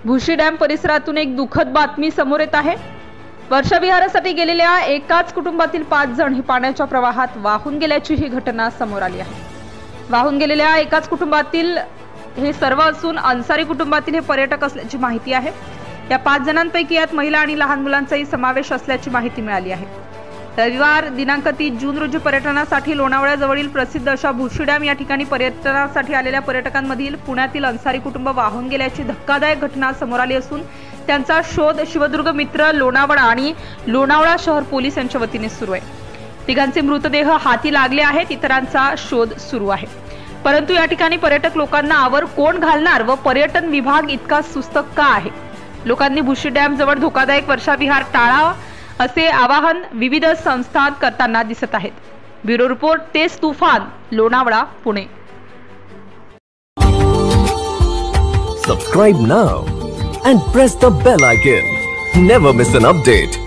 Bhushi dam परिसरातून एक दुःखद बातमी समोर येत आहे। वर्षाविहारासाठी गेलेल्या एकाच कुटुंबातील 5 जण हे पाण्याच्या प्रवाहात वाहून गेल्याची ही घटना समोर आली आहे। वाहून गेलेल्या एकाच कुटुंबातील हे सर्व असून अन्सारी कुटुंबातील हे पर्यटक असल्याची माहिती आहे। या 5 जणांपैकी यात महिला आणि लहान मुलांचाही समावेश असल्याची माहिती मिळाली आहे। रविवार दिनांक 30 जून रोजी पर्यटनासाठी लोणावळ्याजवळील प्रसिद्ध अशा भुशी डॅम या ठिकाणी पर्यटनासाठी आलेल्या पर्यटकांमधील पुण्यातील अन्सारी कुटुंब वाहून गेल्याची धक्कादायक घटना समोर आली असून त्यांचा शोध शिवदुर्ग मित्र लोणावळा आणि लोणावळा शहर पोलीस यांच्या वतीने सुरू आहे। तिघांचे मृतदेह हाती लागले आहेत, इतरांचा शोध सुरू आहे। परंतु या ठिकाणी पर्यटक लोकांना आवर कोण घालणार व पर्यटन विभाग इतका सुस्त का आहे? लोकांनी भुशी डॅम जवळ धोकादायक वर्षाविहार टाळा असे आवाहन विविध संस्था करताना दिसत आहेत। ब्युरो रिपोर्ट, तेज तुफान, Lonavala, Pune. Subscribe now and press the bell icon. Never miss an update.